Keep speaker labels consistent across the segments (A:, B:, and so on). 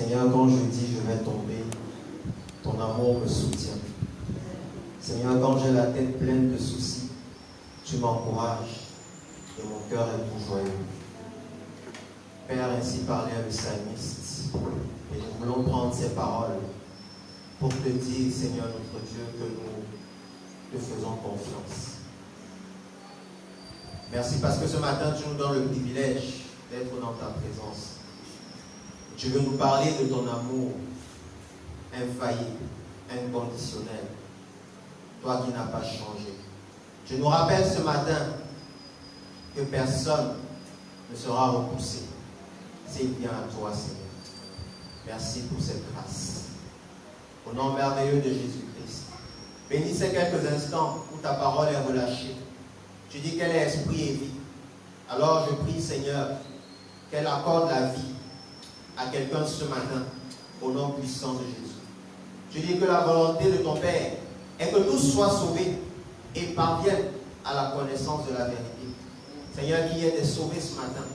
A: Seigneur, quand je dis je vais tomber, ton amour me soutient. Seigneur, quand j'ai la tête pleine de soucis, tu m'encourages et mon cœur est tout joyeux. Père, ainsi parlait le psalmiste, et nous voulons prendre ces paroles pour te dire, Seigneur notre Dieu, que nous te faisons confiance. Merci parce que ce matin, tu nous donnes le privilège d'être dans ta présence. Tu veux nous parler de ton amour infaillible, inconditionnel, toi qui n'as pas changé. Tu nous rappelles ce matin que personne ne sera repoussé s'il vient à toi, Seigneur. Merci pour cette grâce. Au nom merveilleux de Jésus-Christ. Bénis ces quelques instants où ta parole est relâchée. Tu dis qu'elle est esprit et vie. Alors je prie, Seigneur, qu'elle accorde la vie à quelqu'un ce matin, au nom puissant de Jésus. Tu dis que la volonté de ton Père est que tous soient sauvés et parviennent à la connaissance de la vérité. Seigneur, qu'il y ait des sauvés ce matin,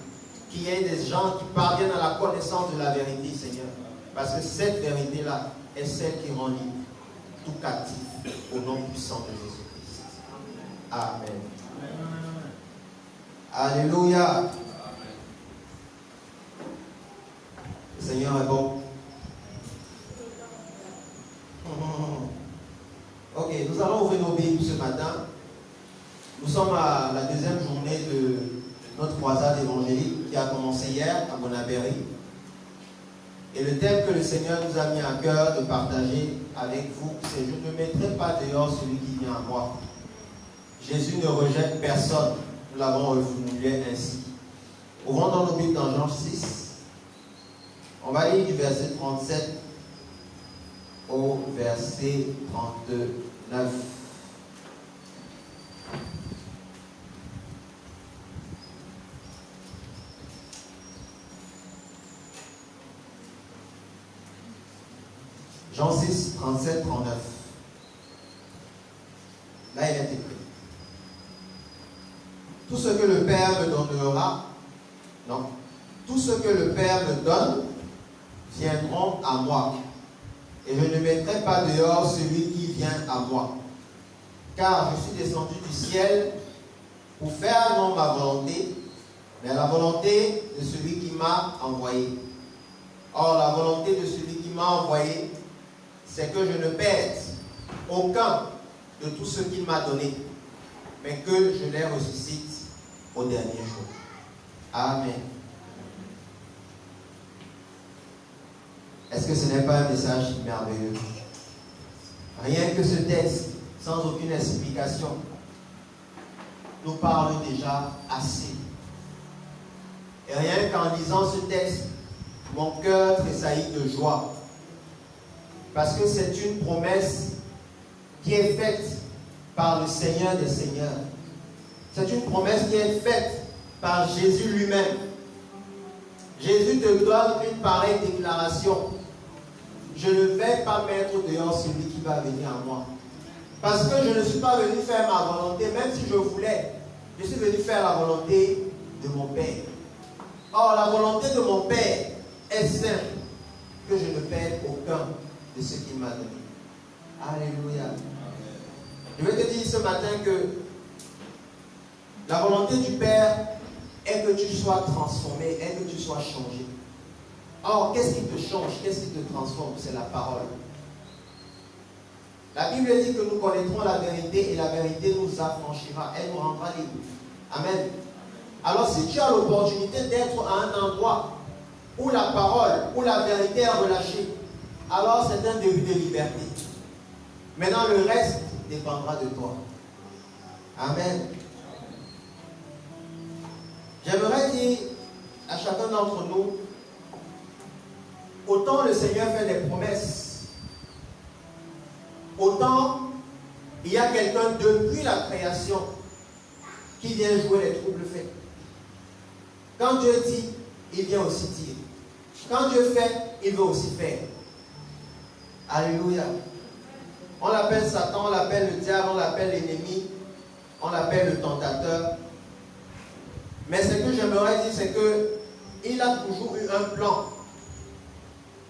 A: qu'il y ait des gens qui parviennent à la connaissance de la vérité, Seigneur. Parce que cette vérité-là est celle qui rend libre tout captif, au nom puissant de Jésus-Christ. Amen. Alléluia. Le Seigneur est bon. Ok, nous allons ouvrir nos Bibles ce matin. Nous sommes à la deuxième journée de notre croisade évangélique qui a commencé hier à Bonaberry. Et le thème que le Seigneur nous a mis à cœur de partager avec vous, c'est « Je ne mettrai pas dehors celui qui vient à moi ». Jésus ne rejette personne. Nous l'avons reformulé ainsi. Ouvrons dans nos Bibles dans Jean 6. On va lire du verset 37 au verset 39. Jean 6, 37, 39. Là, il est écrit. Tout ce que le Père me donnera, non, tout ce que le Père me donne, viendront à moi. Et je ne mettrai pas dehors celui qui vient à moi. Car je suis descendu du ciel pour faire non ma volonté, mais la volonté de celui qui m'a envoyé. Or, la volonté de celui qui m'a envoyé, c'est que je ne perde aucun de tout ce qu'il m'a donné, mais que je les ressuscite au dernier jour. Amen. Est-ce que ce n'est pas un message merveilleux? Rien que ce texte, sans aucune explication, nous parle déjà assez. Et rien qu'en lisant ce texte, mon cœur tressaillit de joie. Parce que c'est une promesse qui est faite par le Seigneur des Seigneurs. C'est une promesse qui est faite par Jésus lui-même. Jésus te donne une pareille déclaration. Je ne vais pas mettre dehors celui qui va venir à moi. Parce que je ne suis pas venu faire ma volonté, même si je voulais. Je suis venu faire la volonté de mon Père. Or, la volonté de mon Père est simple, que je ne perde aucun de ce qu'il m'a donné. Alléluia. Je vais te dire ce matin que la volonté du Père est que tu sois transformé, est que tu sois changé. Or, qu'est-ce qui te change? Qu'est-ce qui te transforme? C'est la parole. La Bible dit que nous connaîtrons la vérité et la vérité nous affranchira. Elle nous rendra libres. Amen. Alors, si tu as l'opportunité d'être à un endroit où la parole, où la vérité est relâchée, alors c'est un début de liberté. Maintenant, le reste dépendra de toi. Amen. J'aimerais dire à chacun d'entre nous, autant le Seigneur fait des promesses, autant il y a quelqu'un depuis la création qui vient jouer les troubles faits. Quand Dieu dit, il vient aussi dire. Quand Dieu fait, il veut aussi faire. Alléluia. On l'appelle Satan, on l'appelle le diable, on l'appelle l'ennemi, on l'appelle le tentateur. Mais ce que j'aimerais dire, c'est qu'il a toujours eu un plan.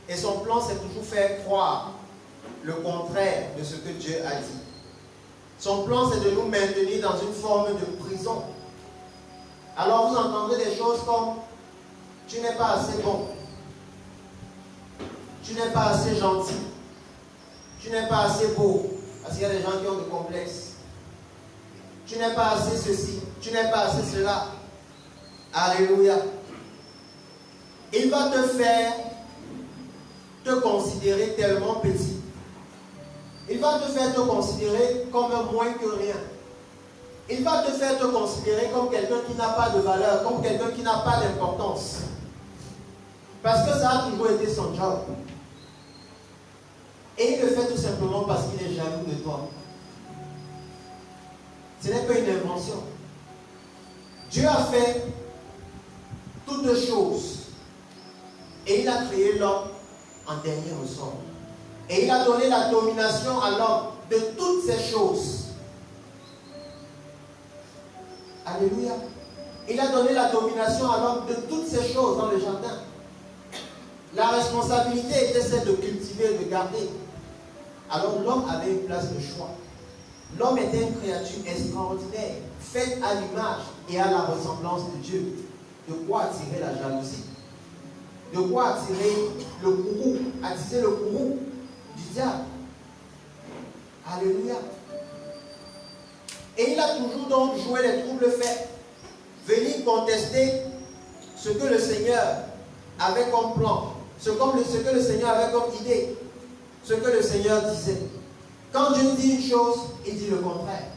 A: Et son plan, c'est toujours faire croire le contraire de ce que Dieu a dit. Son plan, c'est de nous maintenir dans une forme de prison. Alors vous entendrez des choses comme « Tu n'es pas assez bon. Tu n'es pas assez gentil. Tu n'es pas assez beau. » Parce qu'il y a des gens qui ont des complexes. « Tu n'es pas assez ceci. Tu n'es pas assez cela. » Alléluia. Il va te faire te considérer tellement petit. Il va te faire te considérer comme un moins que rien. Il va te faire te considérer comme quelqu'un qui n'a pas de valeur, comme quelqu'un qui n'a pas d'importance. Parce que ça a toujours été son job. Et il le fait tout simplement parce qu'il est jaloux de toi. Ce n'est pas une invention. Dieu a fait toutes choses. Et il a créé l'homme en dernier ressort. Et il a donné la domination à l'homme de toutes ces choses. Alléluia. Il a donné la domination à l'homme de toutes ces choses dans le jardin. La responsabilité était celle de cultiver et de garder. Alors l'homme avait une place de choix. L'homme était une créature extraordinaire, faite à l'image et à la ressemblance de Dieu. De quoi attirer la jalousie? De quoi attirer le courroux? Attiser le courroux du diable. Alléluia. Et il a toujours donc joué les troubles faits. Venir contester ce que le Seigneur avait comme plan. Ce que le Seigneur avait comme idée. Ce que le Seigneur disait. Quand Dieu dit une chose, il dit le contraire.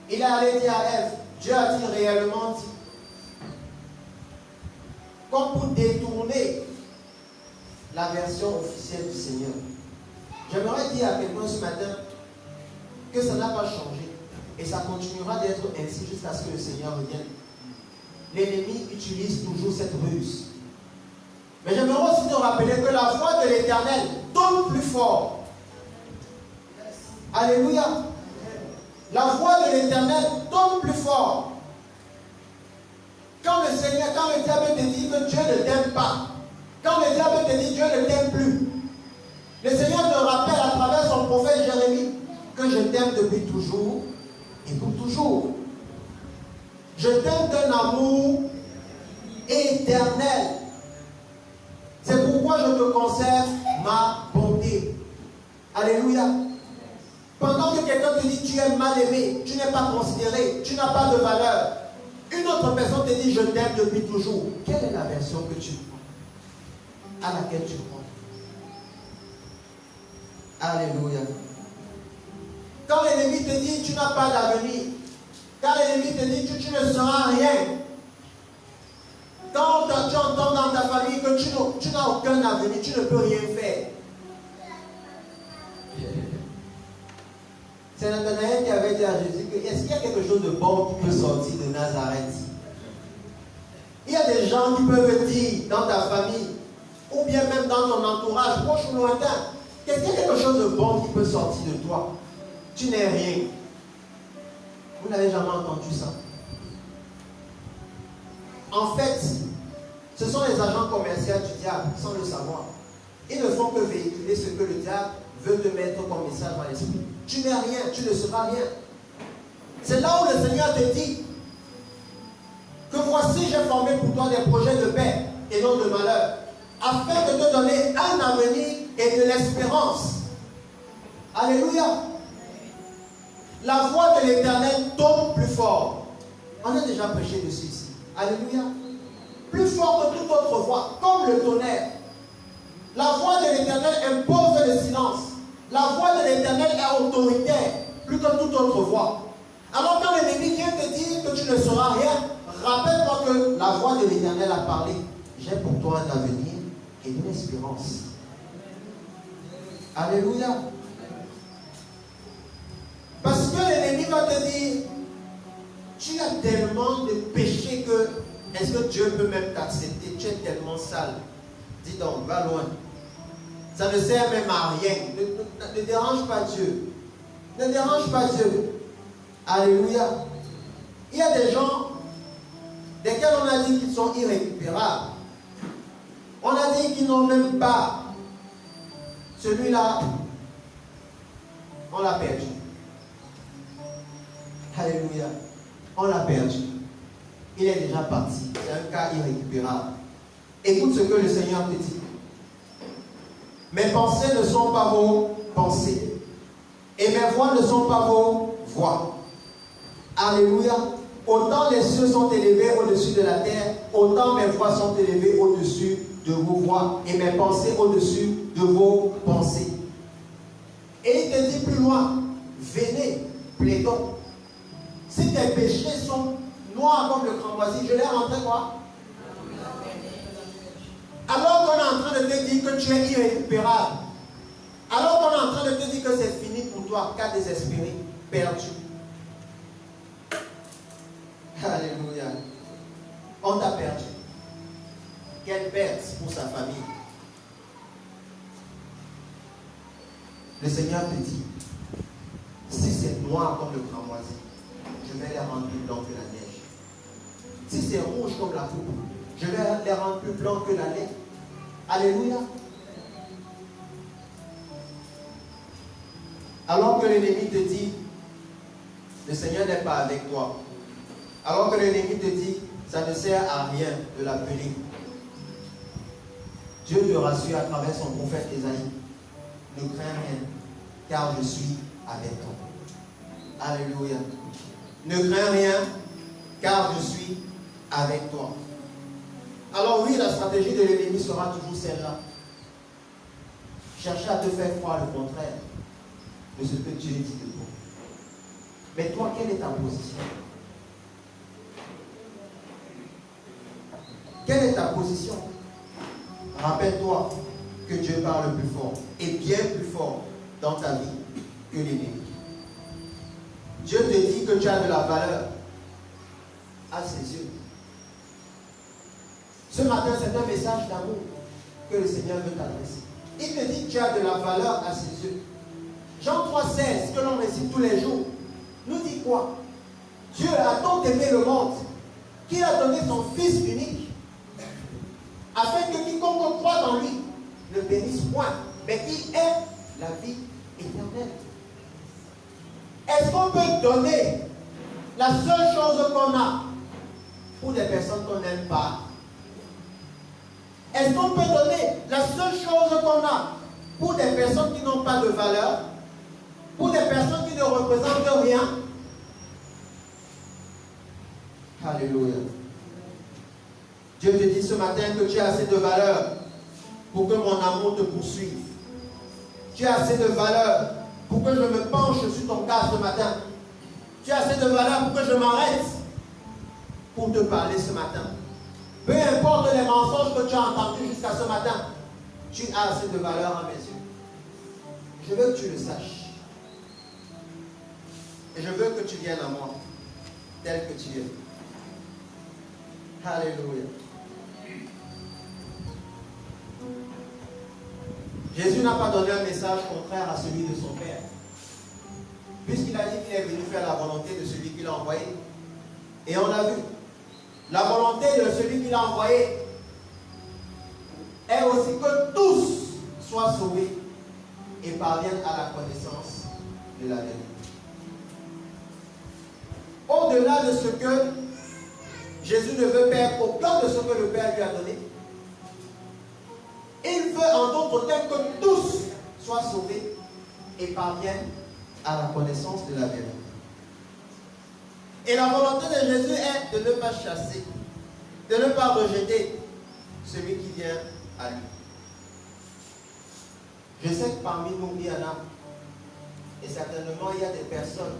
A: Il est allé dire à Ève, Dieu a-t-il réellement dit? Comme pour détourner la version officielle du Seigneur. J'aimerais dire à quelqu'un ce matin que ça n'a pas changé. Et ça continuera d'être ainsi jusqu'à ce que le Seigneur revienne. L'ennemi utilise toujours cette ruse. Mais j'aimerais aussi te rappeler que la voix de l'Éternel tombe plus fort. Alléluia. La voix de l'Éternel tombe plus fort. Quand le diable te dit que Dieu ne t'aime pas, quand le diable te dit Dieu ne t'aime plus, le Seigneur te rappelle à travers son prophète Jérémie que je t'aime depuis toujours et pour toujours. Je t'aime d'un amour éternel. C'est pourquoi je te conserve ma bonté. Alléluia. Pendant que quelqu'un te dit tu es mal aimé, tu n'es pas considéré, tu n'as pas de valeur, une autre personne te dit je t'aime depuis toujours. Quelle est la version que tu prends? À laquelle tu prends? Alléluia. Quand l'ennemi te dit tu n'as pas d'avenir, quand l'ennemi te dit tu ne seras rien, quand tu entends dans ta famille que tu n'as aucun avenir, tu ne peux rien faire. C'est Nathanaël qui avait dit à Jésus que est-ce qu'il y a quelque chose de bon qui peut sortir de Nazareth? Il y a des gens qui peuvent dire dans ta famille, ou bien même dans ton entourage, proche ou lointain, qu'est-ce qu'il y a quelque chose de bon qui peut sortir de toi? Tu n'es rien. Vous n'avez jamais entendu ça. En fait, ce sont les agents commerciaux du diable, sans le savoir. Ils ne font que véhiculer ce que le diable veut te mettre comme message dans l'esprit. Tu n'es rien, tu ne seras rien. C'est là où le Seigneur te dit que voici, j'ai formé pour toi des projets de paix et non de malheur, afin de te donner un avenir et de l'espérance. Alléluia. La voix de l'Éternel tombe plus fort. On a déjà prêché dessus ici. Alléluia. Plus fort que toute autre voix, comme le tonnerre. La voix de l'Éternel impose le silence. La voix de l'Éternel est autoritaire, plus que toute autre voix. Alors quand l'ennemi vient te dire que tu ne seras rien, rappelle-toi que la voix de l'Éternel a parlé. J'ai pour toi un avenir et une espérance. Alléluia. Parce que l'ennemi va te dire, tu as tellement de péchés que, est-ce que Dieu peut même t'accepter? Tu es tellement sale. Dis donc, va loin. Ça ne sert même à rien. Ne dérange pas Dieu. Ne dérange pas Dieu. Alléluia. Il y a des gens desquels on a dit qu'ils sont irrécupérables. On a dit qu'ils n'ont même pas. Celui-là, on l'a perdu. Alléluia. On l'a perdu. Il est déjà parti. C'est un cas irrécupérable. Écoute ce que le Seigneur te dit. Mes pensées ne sont pas vos pensées. Et mes voix ne sont pas vos voix. Alléluia. Autant les cieux sont élevés au-dessus de la terre, autant mes voix sont élevées au-dessus de vos voix et mes pensées au-dessus de vos pensées. Et il te dit plus loin, venez, plaidons. Si tes péchés sont noirs comme le cramoisi, je les rendrai quoi? Alors qu'on est en train de te dire que tu es irrécupérable, alors qu'on est en train de te dire que c'est fini pour toi, cas désespéré, perdu. Alléluia. On t'a perdu. Quelle perte pour sa famille. Le Seigneur te dit, si c'est noir comme le cramoisi, je vais les rendre plus blancs que la neige. Si c'est rouge comme la poudre, je vais les rendre plus blancs que la lait. Alléluia. Alors que l'ennemi te dit, le Seigneur n'est pas avec toi. Alors que l'ennemi te dit, ça ne sert à rien de l'appeler. Dieu te rassure à travers son prophète Ésaïe. Ne crains rien, car je suis avec toi. Alléluia. Ne crains rien, car je suis avec toi. Alors oui, la stratégie de l'ennemi sera toujours celle-là. Chercher à te faire croire le contraire de ce que Dieu dit de toi. Mais toi, quelle est ta position? Quelle est ta position? Rappelle-toi que Dieu parle plus fort, et bien plus fort dans ta vie que l'ennemi. Dieu te dit que tu as de la valeur à ses yeux. Ce matin, c'est un message d'amour que le Seigneur veut t'adresser. Il te dit que tu as de la valeur à ses yeux. Jean 3,16, que l'on récite tous les jours, nous dit quoi? Dieu a tant aimé le monde qu'il a donné son Fils unique, afin que quiconque croit dans lui ne périsse point, mais qu'il ait la vie éternelle. Est-ce qu'on peut donner la seule chose qu'on a pour des personnes qu'on n'aime pas? Est-ce qu'on peut donner la seule chose qu'on a pour des personnes qui n'ont pas de valeur, pour des personnes qui ne représentent rien? Alléluia. Dieu te dit ce matin que tu as assez de valeur pour que mon amour te poursuive. Tu as assez de valeur pour que je me penche sur ton cas ce matin. Tu as assez de valeur pour que je m'arrête pour te parler ce matin. Peu importe les mensonges que tu as entendus jusqu'à ce matin, tu as assez de valeur à mes yeux. Je veux que tu le saches. Et je veux que tu viennes à moi, tel que tu es. Alléluia. Jésus n'a pas donné un message contraire à celui de son Père, puisqu'il a dit qu'il est venu faire la volonté de celui qui l'a envoyé. Et on l'a vu. La volonté de celui qui l'a envoyé est aussi que tous soient sauvés et parviennent à la connaissance de la vérité. Au-delà de ce que Jésus ne veut perdre aucun de ce que le Père lui a donné, il veut en d'autres termes que tous soient sauvés et parviennent à la connaissance de la vérité. Et la volonté de Jésus est de ne pas chasser, de ne pas rejeter celui qui vient à lui. Je sais que parmi nous, il y en a, et certainement il y a des personnes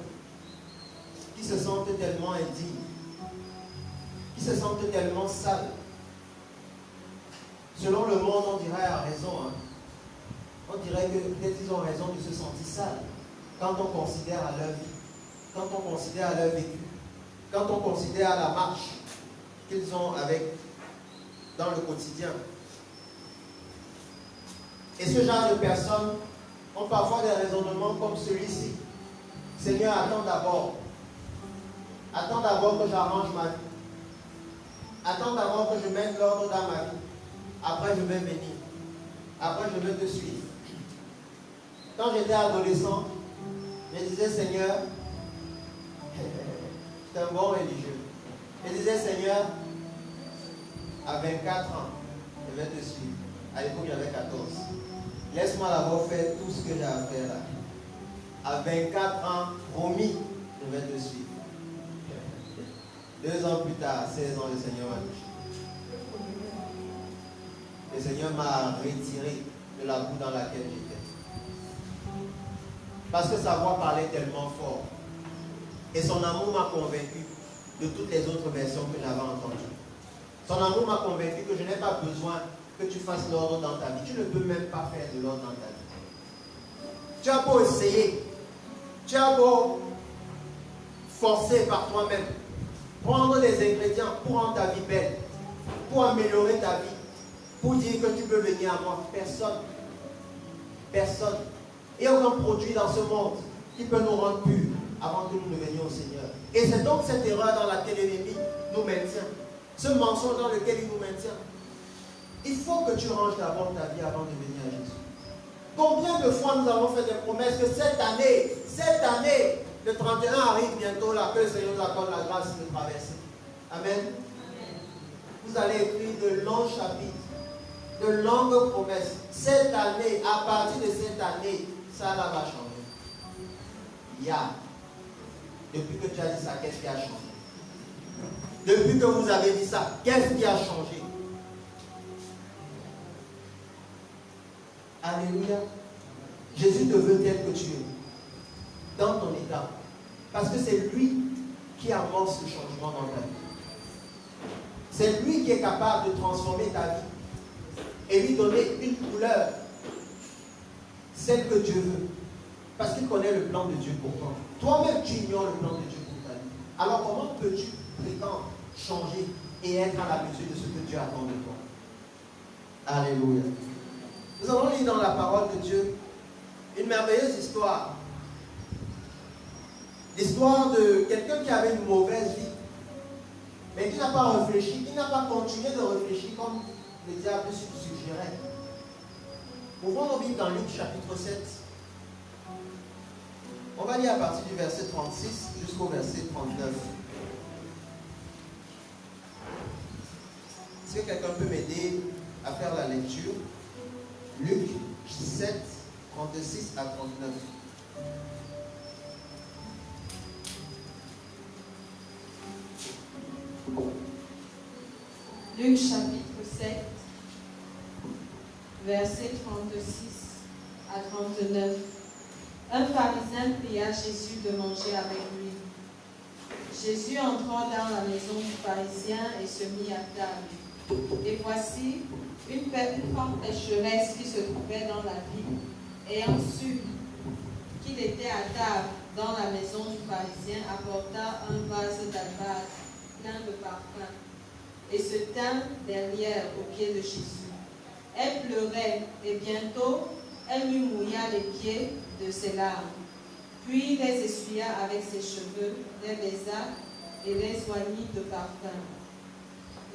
A: qui se sentent tellement indignes, qui se sentent tellement sales. Selon le monde, on dirait à raison. On dirait que peut-être ils ont raison de se sentir sales quand on considère à leur vie, quand on considère à leur vécu, quand on considère à la marche qu'ils ont dans le quotidien. Et ce genre de personnes ont parfois des raisonnements comme celui-ci. Seigneur, attends d'abord. Attends d'abord que j'arrange ma vie. Attends d'abord que je mette l'ordre dans ma vie. Après, je vais venir. Après, je vais te suivre. Quand j'étais adolescent, je disais, Seigneur, c'est un bon religieux. Je disais, Seigneur, à 24 ans, je vais te suivre. À l'époque, j'avais 14. Laisse-moi d'abord faire tout ce que j'ai à faire là. À 24 ans, promis, je vais te suivre. 2 ans plus tard, 16 ans, le Seigneur m'a touché. Le Seigneur m'a retiré de la boue dans laquelle j'étais. Parce que sa voix parlait tellement fort. Et son amour m'a convaincu de toutes les autres versions que j'avais entendues. Son amour m'a convaincu que je n'ai pas besoin que tu fasses l'ordre dans ta vie. Tu ne peux même pas faire de l'ordre dans ta vie. Tu as beau essayer. Tu as beau forcer par toi-même. Prendre les ingrédients pour rendre ta vie belle. Pour améliorer ta vie. Pour dire que tu peux venir à moi. Personne. Personne. Il n'y a aucun produit dans ce monde qui peut nous rendre purs avant que nous ne venions au Seigneur. Et c'est donc cette erreur dans laquelle l'ennemi nous maintient. Ce mensonge dans lequel il nous maintient. Il faut que tu ranges d'abord ta vie avant de venir à Jésus. Combien de fois nous avons fait des promesses que cette année, le 31 arrive bientôt là, que le Seigneur nous accorde la grâce de traverser. Amen. Vous allez écrire de longs chapitres, de longues promesses. Cette année, à partir de cette année, ça là va changer. Depuis que tu as dit ça, qu'est-ce qui a changé? Depuis que vous avez dit ça, qu'est-ce qui a changé? Alléluia. Jésus te veut tel que tu es, dans ton état. Parce que c'est lui qui amorce le changement dans ta vie. C'est lui qui est capable de transformer ta vie et lui donner une couleur, celle que Dieu veut. Parce qu'il connaît le plan de Dieu pour toi. Toi-même, tu ignores le plan de Dieu pour ta vie. Alors comment peux-tu prétendre changer et être à la mesure de ce que Dieu attend de toi? Alléluia. Nous allons lire dans la parole de Dieu une merveilleuse histoire. L'histoire de quelqu'un qui avait une mauvaise vie, mais qui n'a pas réfléchi, qui n'a pas continué de réfléchir comme le diable suggérait. Ouvrons nos Bibles dans Luc chapitre 7. On va lire à partir du verset 36 jusqu'au verset 39. Est-ce que quelqu'un peut m'aider à faire la lecture? Luc 7, 36 à 39.
B: Luc chapitre 7, verset 36 à 39. Un pharisien pria Jésus de manger avec lui. Jésus entra dans la maison du pharisien et se mit à table. Et voici, une femme pécheresse qui se trouvait dans la ville, ayant su qu'il était à table dans la maison du pharisien, apporta un vase d'albâtre plein de parfum et se tint derrière aux pieds de Jésus. Elle pleurait et bientôt elle lui mouilla les pieds de ses larmes, puis les essuya avec ses cheveux, les baisa et les soignit de parfum.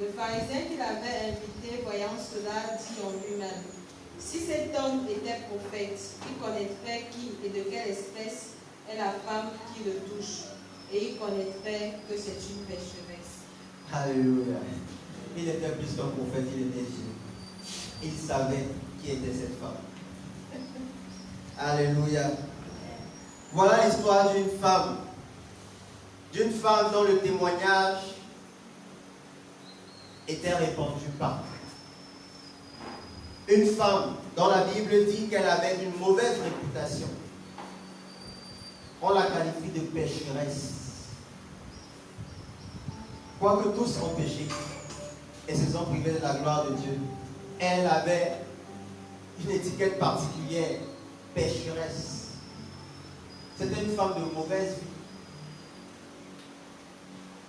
B: Le pharisien qui l'avait invité, voyant cela, dit en lui-même: si cet homme était prophète, il connaîtrait qui et de quelle espèce est la femme qui le touche, et il connaîtrait que c'est une pécheresse.
A: Alléluia. Il était plus qu'un prophète, il était Dieu. Il savait qui était cette femme. Alléluia. Voilà l'histoire d'une femme dont le témoignage était répandu partout. Une femme dont la Bible dit qu'elle avait une mauvaise réputation. On la qualifie de pécheresse. Quoique tous ont péché et se sont privés de la gloire de Dieu, elle avait une étiquette particulière, pécheresse. C'était une femme de mauvaise vie.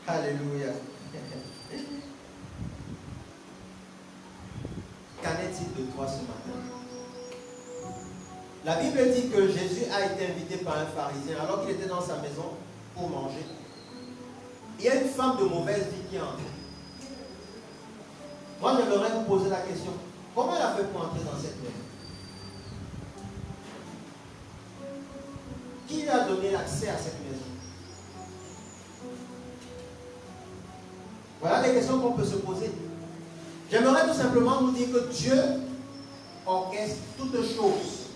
A: Alléluia. Qu'en est-il de toi ce matin? La Bible dit que Jésus a été invité par un pharisien alors qu'il était dans sa maison pour manger. Il y a une femme de mauvaise vie qui entre. Moi, j'aimerais vous poser la question. Comment elle a fait pour entrer dans cette maison? Qui lui a donné l'accès à cette maison? Voilà les questions qu'on peut se poser. J'aimerais tout simplement nous dire que Dieu orchestre toutes choses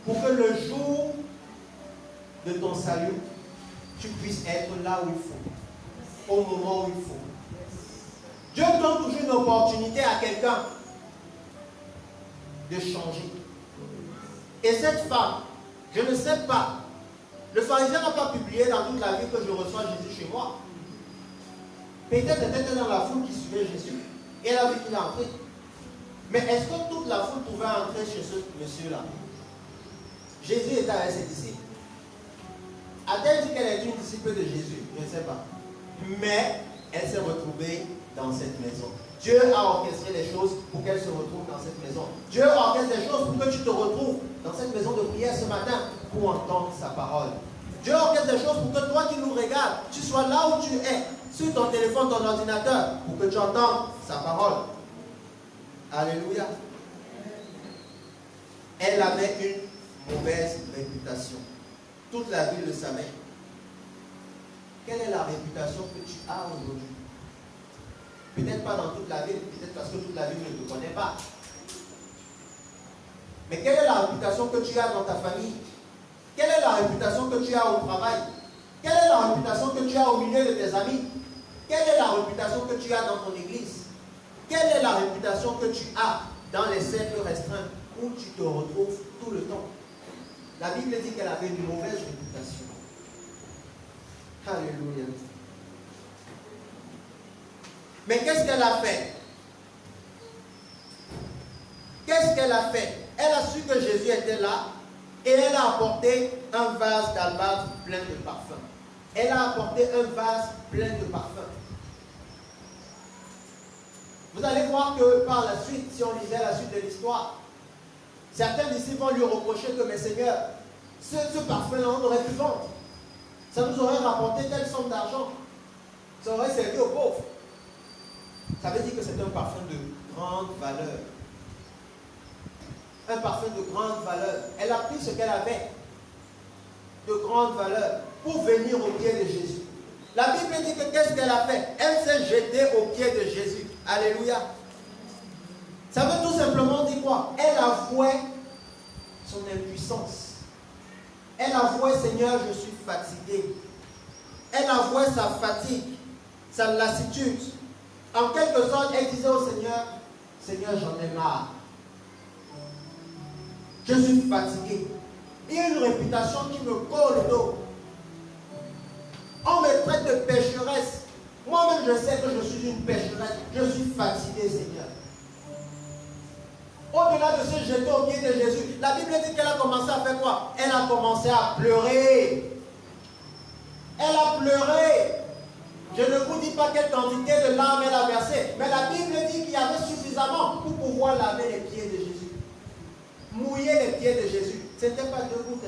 A: pour que le jour de ton salut, tu puisses être là où il faut, au moment où il faut. Dieu donne toujours une opportunité à quelqu'un de changer. Et cette femme, je ne sais pas, le pharisien n'a pas publié dans toute la vie que je reçois Jésus chez moi. Peut-être était dans la foule qui suivait Jésus et elle a vu qu'il est entré. Mais est-ce que toute la foule pouvait entrer chez ce monsieur-là? Jésus était avec ses disciples. A-t-elle dit qu'elle est une disciple de Jésus? Je ne sais pas. Mais elle s'est retrouvée dans cette maison. Dieu a orchestré les choses pour qu'elle se retrouve dans cette maison. Dieu orchestre les choses pour que tu te retrouves dans cette maison de prière ce matin pour entendre sa parole. Dieu orchestre les choses pour que toi qui nous regardes, tu sois là où tu es, sur ton téléphone, ton ordinateur, pour que tu entendes sa parole. Alléluia. Elle avait une mauvaise réputation. Toute la ville le savait. Quelle est la réputation que tu as aujourd'hui? Peut-être pas dans toute la ville, peut-être parce que toute la ville ne te connaît pas. Mais quelle est la réputation que tu as dans ta famille? Quelle est la réputation que tu as au travail? Quelle est la réputation que tu as au milieu de tes amis? Quelle est la réputation que tu as dans ton église? Quelle est la réputation que tu as dans les cercles restreints où tu te retrouves tout le temps? La Bible dit qu'elle avait une mauvaise réputation. Alléluia. Mais qu'est-ce qu'elle a fait? Qu'est-ce qu'elle a fait? Elle a su que Jésus était là et elle a apporté un vase d'albâtre plein de parfums. Elle a apporté un vase plein de parfums. Vous allez voir que par la suite, si on lisait la suite de l'histoire, certains disciples vont lui reprocher que, mais Seigneur, ce parfum-là, on aurait pu vendre. Ça nous aurait rapporté telle somme d'argent. Ça aurait servi aux pauvres. Ça veut dire que c'est un parfum de grande valeur. Un parfum de grande valeur. Elle a pris ce qu'elle avait de grande valeur pour venir au pied de Jésus. La Bible dit que qu'est-ce qu'elle a fait? Elle s'est jetée au pied de Jésus. Alléluia. Ça veut tout simplement dire quoi? Elle avouait son impuissance. Elle avouait, Seigneur, je suis fatiguée. Elle avouait sa fatigue, sa lassitude. En quelque sorte, elle disait au Seigneur, Seigneur, j'en ai marre. Je suis fatiguée. Il y a une réputation qui me colle au dos. On me traite de pécheresse. Moi-même, je sais que je suis une pécheresse. Je suis fatiguée, Seigneur. Au-delà de se jeter au pied de Jésus, la Bible dit qu'elle a commencé à faire quoi? Elle a commencé à pleurer. Elle a pleuré. Je ne vous dis pas quelle quantité de larmes elle a versé, mais la Bible dit qu'il y avait suffisamment pour pouvoir laver les pieds de Jésus. Mouiller les pieds de Jésus. Ce n'était pas deux gouttes.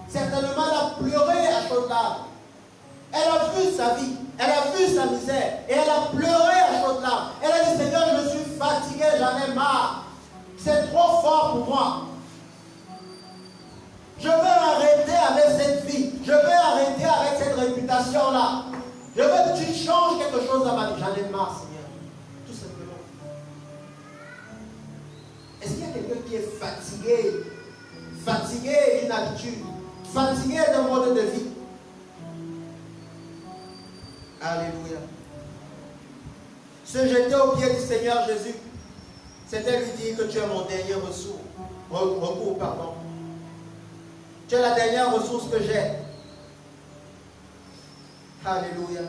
A: Certainement, elle a pleuré à chaudes larmes. Elle a vu sa vie, elle a vu sa misère, et elle a pleuré à chaudes larmes. Elle a dit, Seigneur, je suis fatiguée, j'en ai marre. C'est trop fort pour moi. Je veux arrêter avec cette vie. Je veux arrêter avec cette réputation-là. Je veux que tu changes quelque chose dans ma vie. J'en ai marre, Seigneur. Tout simplement. Est-ce qu'il y a quelqu'un qui est fatigué? Fatigué d'une habitude. Fatigué d'un mode de vie. Alléluia. Se jeter au pied du Seigneur Jésus, c'était lui dire que tu es mon dernier recours. Tu es la dernière ressource que j'ai. Alléluia.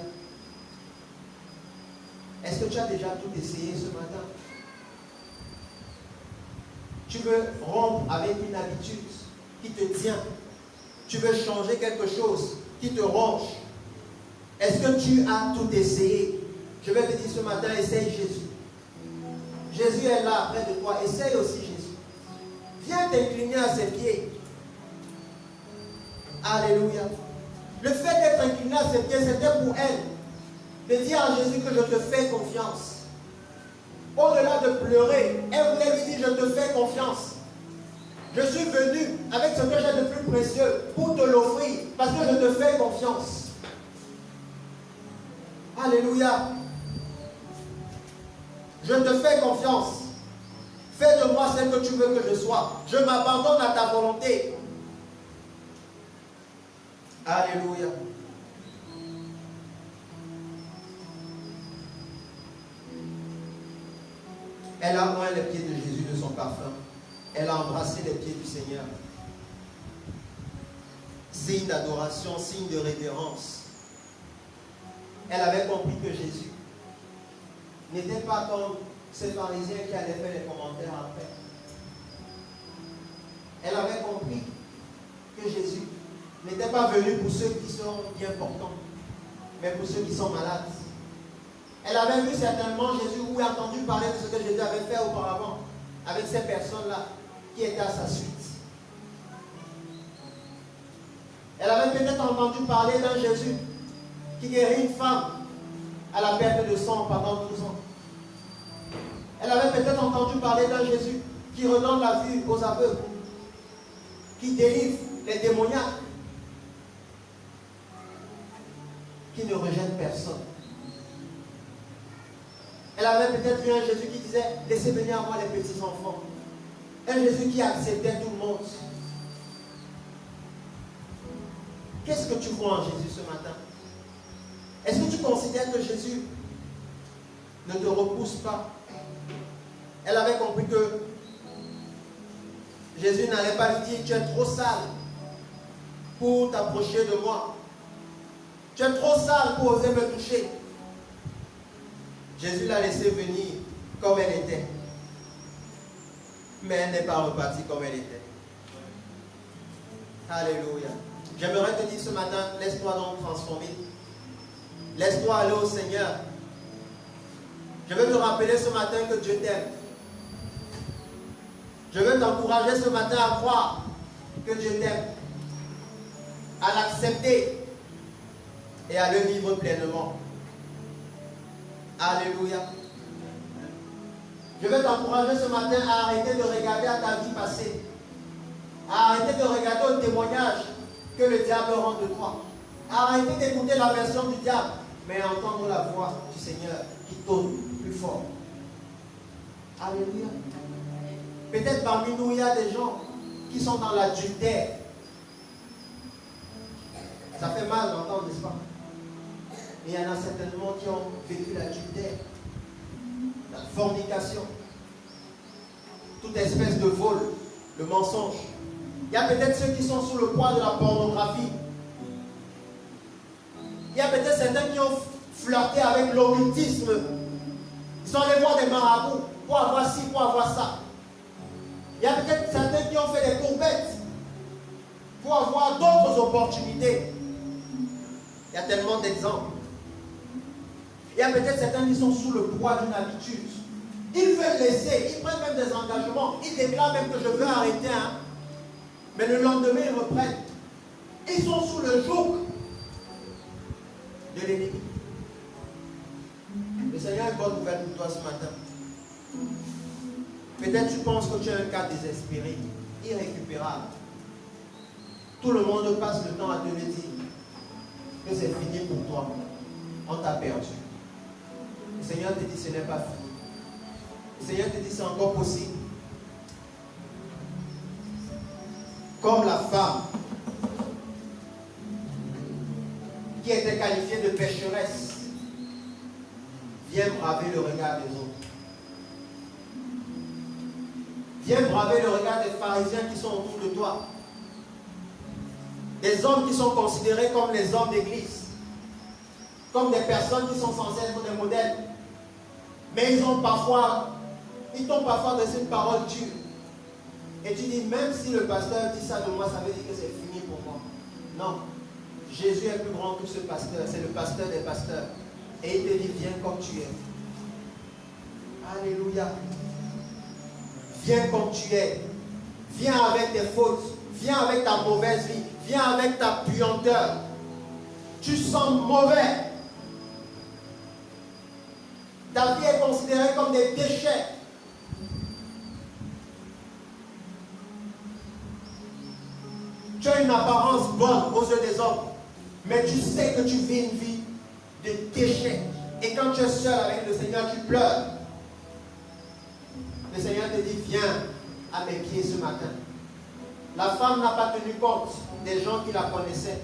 A: Est-ce que tu as déjà tout essayé ce matin? Tu veux rompre avec une habitude qui te tient. Tu veux changer quelque chose qui te ronge. Est-ce que tu as tout essayé? Je vais te dire ce matin, essaye Jésus. Jésus est là près de toi. Essaye aussi Jésus. Viens t'incliner à ses pieds. Alléluia. Le fait d'être incliné à ses pieds, c'était pour elle. De dire à Jésus que je te fais confiance. au-delà de pleurer, elle voulait lui dire, je te fais confiance. Je suis venu avec ce que j'ai de plus précieux pour te l'offrir, parce que je te fais confiance. Alléluia. Je te fais confiance. Fais de moi celle que tu veux que je sois. Je m'abandonne à ta volonté. Alléluia. Elle a oint les pieds de Jésus de son parfum. Elle a embrassé les pieds du Seigneur. Signe d'adoration, signe de révérence. Elle avait compris que Jésus n'était pas comme ces pharisiens qui allaient faire les commentaires après. Elle avait compris que Jésus n'était pas venu pour ceux qui sont bien portants, mais pour ceux qui sont malades. Elle avait vu certainement Jésus ou entendu parler de ce que Jésus avait fait auparavant avec ces personnes-là qui étaient à sa suite. Elle avait peut-être entendu parler d'un Jésus qui guérit une femme à la perte de sang pendant 12 ans. Elle avait peut-être entendu parler d'un Jésus qui redonne la vue aux aveugles, qui délivre les démoniaques, qui ne rejette personne. Elle avait peut-être vu un Jésus qui disait, laissez venir à moi les petits enfants. Un Jésus qui acceptait tout le monde. Qu'est-ce que tu vois en Jésus ce matin? Est-ce que tu considères que Jésus ne te repousse pas? Elle avait compris que Jésus n'allait pas lui dire, tu es trop sale pour t'approcher de moi. Tu es trop sale pour oser me toucher. Jésus l'a laissé venir comme elle était. Mais elle n'est pas repartie comme elle était. Alléluia. J'aimerais te dire ce matin, laisse-toi donc transformer. Laisse-toi aller au Seigneur. Je veux te rappeler ce matin que Dieu t'aime. Je veux t'encourager ce matin à croire que Dieu t'aime, à l'accepter et à le vivre pleinement. Alléluia. Je veux t'encourager ce matin à arrêter de regarder à ta vie passée, à arrêter de regarder au témoignage que le diable rend de toi, à arrêter d'écouter la version du diable, mais à entendre la voix du Seigneur qui tourne plus fort. Alléluia. Peut-être parmi nous, il y a des gens qui sont dans l'adultère. Ça fait mal d'entendre, n'est-ce pas? Mais il y en a certainement qui ont vécu l'adultère, la fornication, toute espèce de vol, le mensonge. Il y a peut-être ceux qui sont sous le poids de la pornographie. Il y a peut-être certains qui ont flirté avec l'occultisme. Ils sont allés voir des marabouts pour avoir ci, pour avoir ça. Il y a peut-être certains qui ont fait des courbettes pour avoir d'autres opportunités. Il y a tellement d'exemples. Il y a peut-être certains qui sont sous le poids d'une habitude. Ils veulent laisser, ils prennent même des engagements. Ils déclarent même que je veux arrêter. Mais le lendemain, ils reprennent. Ils sont sous le joug de l'ennemi. Le Seigneur a une bonne nouvelle pour toi ce matin. Peut-être tu penses que tu es un cas désespéré, irrécupérable. Tout le monde passe le temps à te le dire que c'est fini pour toi. On t'a perdu. Le Seigneur te dit ce n'est pas fini. Le Seigneur te dit c'est encore possible. Comme la femme qui était qualifiée de pécheresse vient braver le regard des autres. Viens braver le regard des pharisiens qui sont autour de toi. Des hommes qui sont considérés comme les hommes d'église. Comme des personnes qui sont censées être des modèles. Mais ils t'ont parfois laissé une parole dure. Et tu dis, même si le pasteur dit ça de moi, ça veut dire que c'est fini pour moi. Non. Jésus est plus grand que ce pasteur. C'est le pasteur des pasteurs. Et il te dit, viens comme tu es. Alléluia. Viens comme tu es. Viens avec tes fautes. Viens avec ta mauvaise vie. Viens avec ta puanteur. Tu sens mauvais. Ta vie est considérée comme des déchets. Tu as une apparence bonne aux yeux des hommes, mais tu sais que tu vis une vie de déchets. Et quand tu es seul avec le Seigneur, tu pleures. Le Seigneur te dit, viens à mes pieds ce matin. La femme n'a pas tenu compte des gens qui la connaissaient.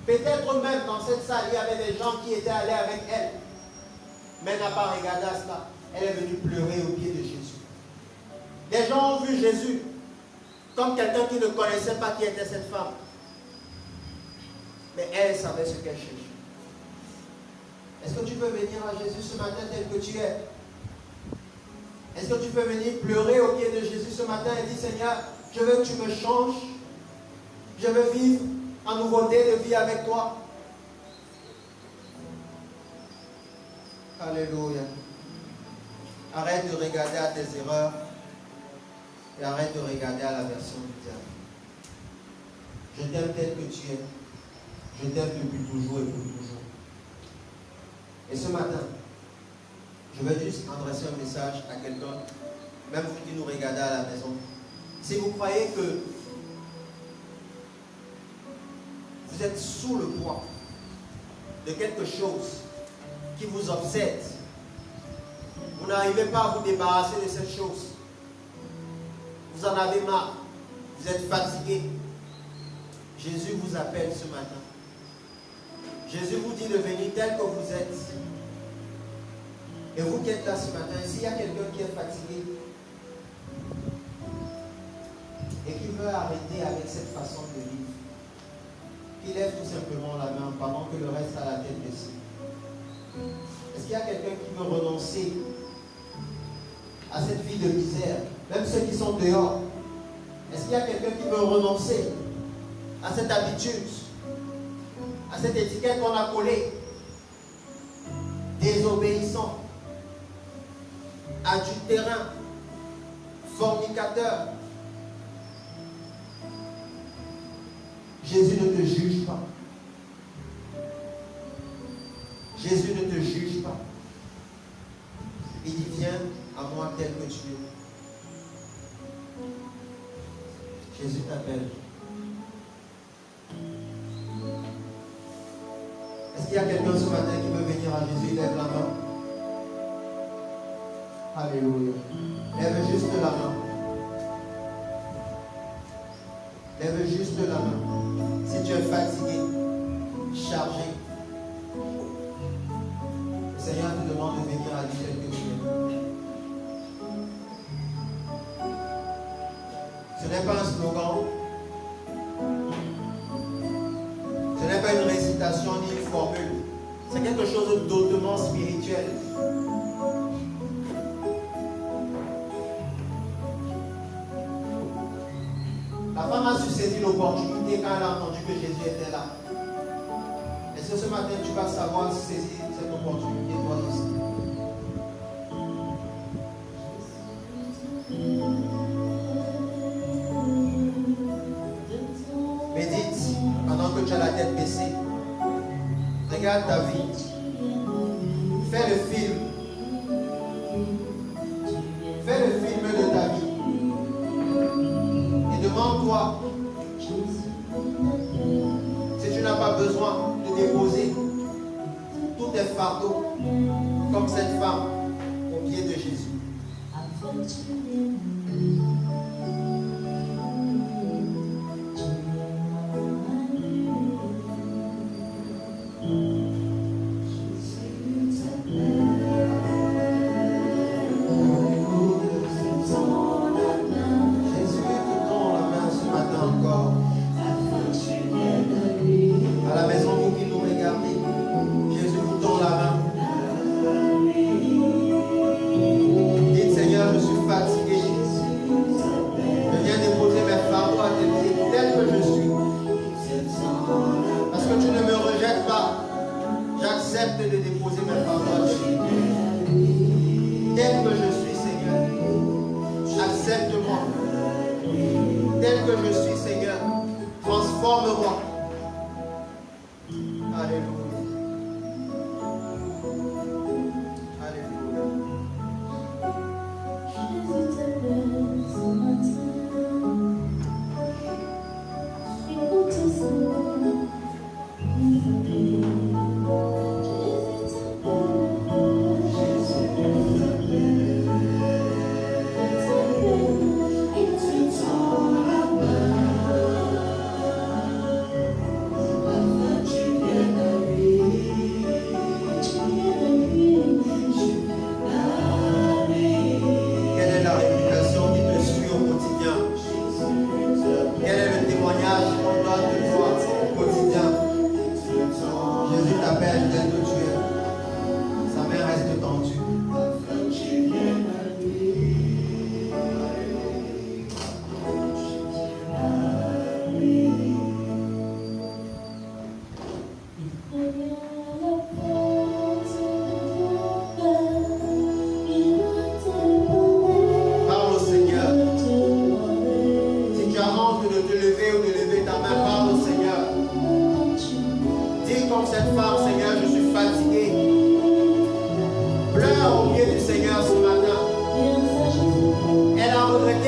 A: Peut-être même dans cette salle, il y avait des gens qui étaient allés avec elle. Mais elle n'a pas regardé à cela. Elle est venue pleurer aux pieds de Jésus. Les gens ont vu Jésus comme quelqu'un qui ne connaissait pas qui était cette femme. Mais elle savait ce qu'elle cherchait. Est-ce que tu peux venir à Jésus ce matin tel que tu es? Est-ce que tu peux venir pleurer aux pieds de Jésus ce matin et dire, Seigneur, je veux que tu me changes. Je veux vivre en nouveauté de vie avec toi. Alléluia. Arrête de regarder à tes erreurs et arrête de regarder à la version du diable. Je t'aime tel que tu es. Je t'aime depuis toujours et pour toujours. Et ce matin, je vais juste adresser un message à quelqu'un, même vous qui nous regardez à la maison. Si vous croyez que vous êtes sous le poids de quelque chose qui vous obsède, vous n'arrivez pas à vous débarrasser de cette chose, vous en avez marre, vous êtes fatigué, Jésus vous appelle ce matin. Jésus vous dit de venir tel que vous êtes. Et vous qui êtes là ce matin, s'il y a quelqu'un qui est fatigué et qui veut arrêter avec cette façon de vivre, qu'il lève tout simplement la main pendant que le reste a la tête baissée. Est-ce qu'il y a quelqu'un qui veut renoncer à cette vie de misère, même ceux qui sont dehors? Est-ce qu'il y a quelqu'un qui veut renoncer à cette habitude, à cette étiquette qu'on a collée? Désobéissant, adultérin, fornicateur. Jésus ne te juge pas. Jésus ne te juge pas. Il dit, viens à moi tel que tu es. Jésus t'appelle. Est-ce qu'il y a quelqu'un ce matin qui veut venir à Jésus? Lève la main. Alléluia. Lève juste la main. Lève juste la main. Si tu es fatigué, chargé, le Seigneur te demande de venir à lui tel que tu es. Ce n'est pas un slogan. Ce n'est pas une récitation ni une formule. C'est quelque chose d'autrement spirituel. La femme a su saisir l'opportunité quand elle a entendu que Jésus était là. Est-ce que ce matin tu vas savoir saisir cette opportunité toi aussi? Médite pendant que tu as la tête baissée. Regarde ta vie. Fais le film. Fais le film de ta vie. Et demande-toi si tu n'as pas besoin de déposer tous tes fardeaux comme cette femme au pied de Jésus. Alléluia.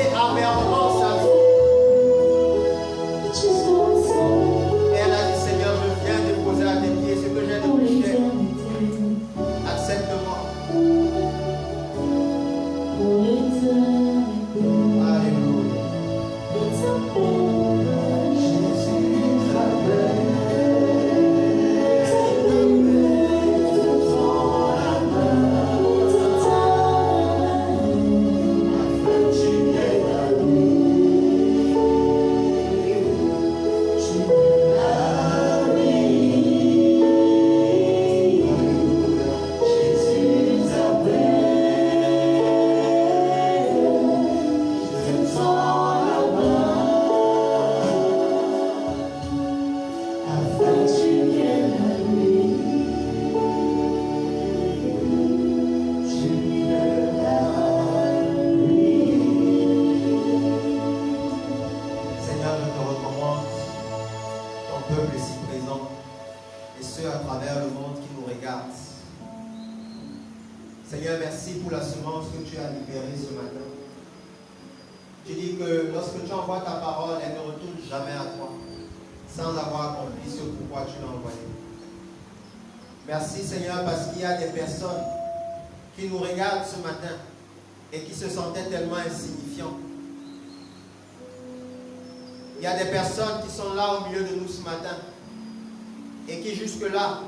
A: transformer amèrement sa vie. Et elle a dit, Seigneur, je viens déposer à tes pieds ce que j'ai de plus cher. Accepte-moi. Alléluia. Seigneur, merci pour la semence que tu as libérée ce matin. Tu dis que lorsque tu envoies ta parole, elle ne retourne jamais à toi, sans avoir accompli ce pourquoi tu l'as envoyée. Merci Seigneur, parce qu'il y a des personnes qui nous regardent ce matin et qui se sentaient tellement insignifiants. Il y a des personnes qui sont là au milieu de nous ce matin et qui jusque-là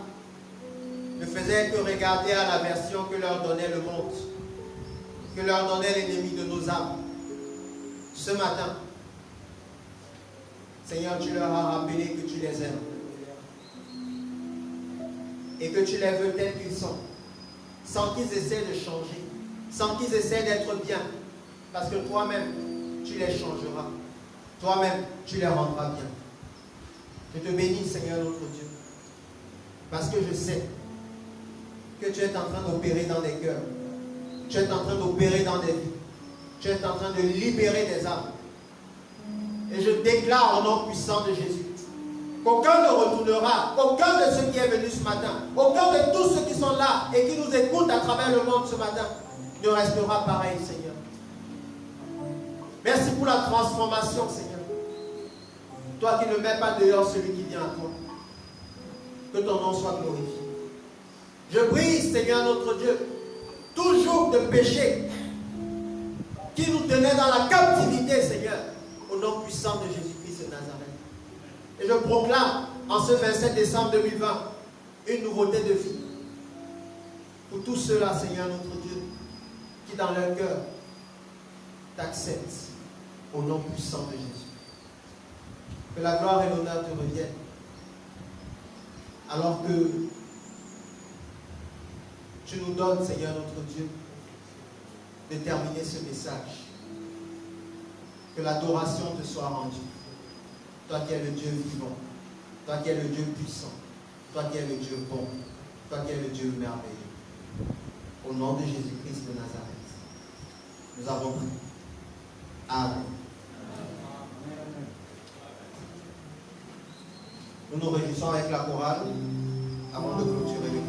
A: ne faisaient que regarder à la version que leur donnait le monde, que leur donnait l'ennemi de nos âmes. Ce matin, Seigneur, tu leur as rappelé que tu les aimes et que tu les veux tels qu'ils sont, sans qu'ils essaient de changer, sans qu'ils essaient d'être bien, parce que toi-même, tu les changeras. Toi-même, tu les rendras bien. Je te bénis, Seigneur notre Dieu, parce que je sais que tu es en train d'opérer dans des cœurs, tu es en train d'opérer dans des vies, tu es en train de libérer des âmes. Et je déclare au nom puissant de Jésus qu'aucun ne retournera, aucun de ceux qui est venu ce matin, aucun de tous ceux qui sont là et qui nous écoutent à travers le monde ce matin ne restera pareil, Seigneur. Merci pour la transformation, Seigneur. Toi qui ne mets pas dehors celui qui vient à toi. Que ton nom soit glorifié. Je brise, Seigneur notre Dieu, tout joug de péché qui nous tenait dans la captivité, Seigneur, au nom puissant de Jésus-Christ de Nazareth. Et je proclame en ce 27 décembre 2020 une nouveauté de vie pour tous ceux-là, Seigneur notre Dieu, qui dans leur cœur t'acceptent au nom puissant de Jésus. Que la gloire et l'honneur te reviennent. Alors que tu nous donnes, Seigneur notre Dieu, de terminer ce message. Que l'adoration te soit rendue. Toi qui es le Dieu vivant, toi qui es le Dieu puissant, toi qui es le Dieu bon, toi qui es le Dieu merveilleux. Au nom de Jésus-Christ de Nazareth, nous avons prié. Amen. Nous nous réjouissons avec la chorale avant de clôturer le culte.